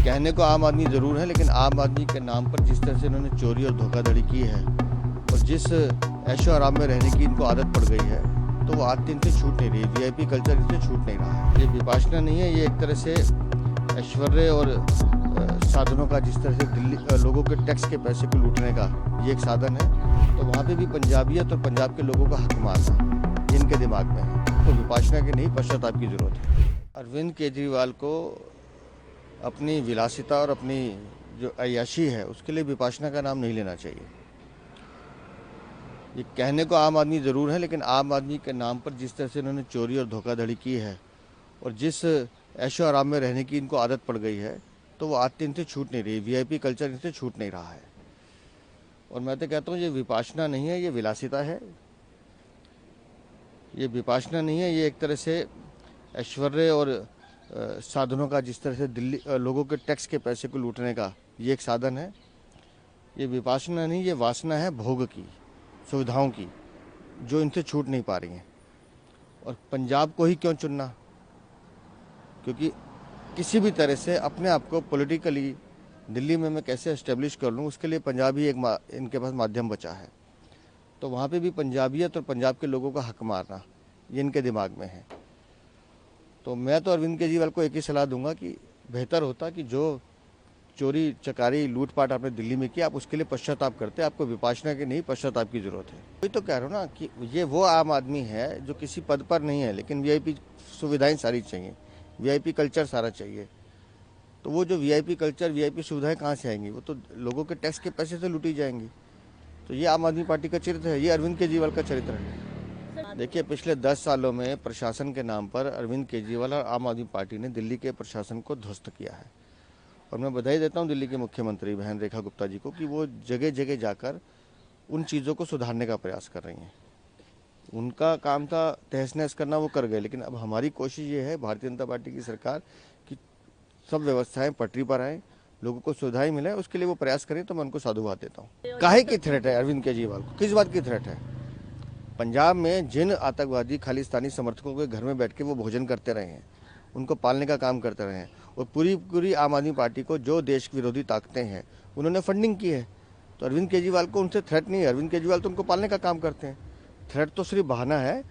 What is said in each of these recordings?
कहने को आम आदमी ज़रूर है, लेकिन आम आदमी के नाम पर जिस तरह से इन्होंने चोरी और धोखाधड़ी की है और जिस ऐशो आराम में रहने की इनको आदत पड़ गई है, तो वो आदत इनसे छूट नहीं रही। वीआईपी कल्चर इनसे छूट नहीं रहा है। ये विपाशना नहीं है, ये एक तरह से ऐश्वर्य और साधनों का, जिस तरह से दिल्ली लोगों के टैक्स के पैसे को लूटने का ये एक साधन है। तो वहाँ पे भी पंजाबियत और पंजाब के लोगों का हक मारना इनके दिमाग में है। तो विपाशना की नहीं, पश्चाताप की ज़रूरत है। अरविंद केजरीवाल को अपनी विलासिता और अपनी जो अय्याशी है उसके लिए विपाशना का नाम नहीं लेना चाहिए। ये कहने को आम आदमी ज़रूर है, लेकिन आम आदमी के नाम पर जिस तरह से इन्होंने चोरी और धोखाधड़ी की है और जिस ऐशो आराम में रहने की इनको आदत पड़ गई है, तो वो आदत इनसे छूट नहीं रही। वीआईपी कल्चर इनसे छूट नहीं रहा है। और मैं तो कहता हूँ ये विपाशना नहीं है, ये विलासिता है। ये विपाशना नहीं है, ये एक तरह से ऐश्वर्य और साधनों का, जिस तरह से दिल्ली लोगों के टैक्स के पैसे को लूटने का ये एक साधन है। ये विपाशना नहीं, ये वासना है भोग की, सुविधाओं की, जो इनसे छूट नहीं पा रही हैं। और पंजाब को ही क्यों चुनना? क्योंकि किसी भी तरह से अपने आप को पॉलिटिकली दिल्ली में मैं कैसे एस्टेब्लिश कर लूँ, उसके लिए पंजाब ही एक इनके पास माध्यम बचा है। तो वहाँ पे भी पंजाबियत और पंजाब के लोगों का हक मारना ये इनके दिमाग में है। तो मैं तो अरविंद केजरीवाल को एक ही सलाह दूंगा कि बेहतर होता कि जो चोरी चकारी लूटपाट आपने दिल्ली में किया, आप उसके लिए पश्चाताप करते। आपको विपाशना की नहीं, पश्चाताप की जरूरत है। वही तो कह रहा हूँ ना कि ये वो आम आदमी है जो किसी पद पर नहीं है, लेकिन वीआईपी सुविधाएं सारी चाहिए, वीआईपी कल्चर सारा चाहिए। तो वो जो वीआईपी कल्चर, वीआईपी सुविधाएं कहाँ से आएंगी? वो तो लोगों के टैक्स के पैसे से लूटी जाएंगी। तो ये आम आदमी पार्टी का चरित्र है, ये अरविंद केजरीवाल का चरित्र है। देखिए, पिछले 10 सालों में प्रशासन के नाम पर अरविंद केजरीवाल और आम आदमी पार्टी ने दिल्ली के प्रशासन को ध्वस्त किया है। और मैं बधाई देता हूं दिल्ली के मुख्यमंत्री बहन रेखा गुप्ता जी को कि वो जगह जगह जाकर उन चीज़ों को सुधारने का प्रयास कर रही हैं। उनका काम था तहस नहस करना, वो कर गए। लेकिन अब हमारी कोशिश ये है, भारतीय जनता पार्टी की सरकार, कि सब व्यवस्थाएं पटरी पर आएँ, लोगों को सुविधाएं मिले, उसके लिए वो प्रयास करें। तो मैं उनको साधुवाद देता हूँ। काहे की थ्रेट है अरविंद केजरीवाल को? किस बात की थ्रेट है? पंजाब में जिन आतंकवादी खालिस्तानी समर्थकों के घर में बैठ के वो भोजन करते रहे हैं, उनको पालने का काम करते रहे हैं, और पूरी आम आदमी पार्टी को जो देश विरोधी ताकतें हैं उन्होंने फंडिंग की है। तो अरविंद केजरीवाल को उनसे थ्रेट नहीं है। अरविंद केजरीवाल तो उनको पालने का काम करते हैं। थ्रेट तो सिर्फ बहाना है,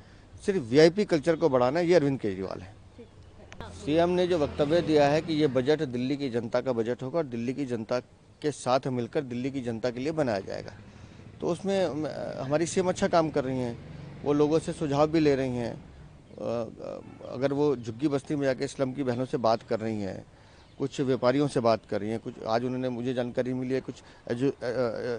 सिर्फ वीआईपी कल्चर को बढ़ाना है, ये अरविंद केजरीवाल है। सीएम ने जो वक्तव्य दिया है कि ये बजट दिल्ली की जनता का बजट होगा और दिल्ली की जनता के साथ मिलकर दिल्ली की जनता के लिए बनाया जाएगा, तो उसमें हमारी सीएम अच्छा काम कर रही हैं। वो लोगों से सुझाव भी ले रही हैं। अगर वो झुग्गी बस्ती में जाके स्लम की बहनों से बात कर रही हैं, कुछ व्यापारियों से बात कर रही हैं, कुछ आज उन्होंने मुझे जानकारी मिली है कुछ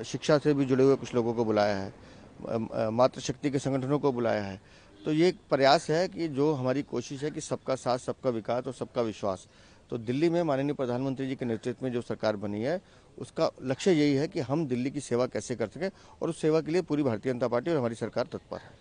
शिक्षा से भी जुड़े हुए कुछ लोगों को बुलाया है, मातृशक्ति के संगठनों को बुलाया है। तो ये एक प्रयास है कि जो हमारी कोशिश है कि सबका साथ, सबका विकास और सबका विश्वास। तो दिल्ली में माननीय प्रधानमंत्री जी के नेतृत्व में जो सरकार बनी है, उसका लक्ष्य यही है कि हम दिल्ली की सेवा कैसे कर सकें, और उस सेवा के लिए पूरी भारतीय जनता पार्टी और हमारी सरकार तत्पर है।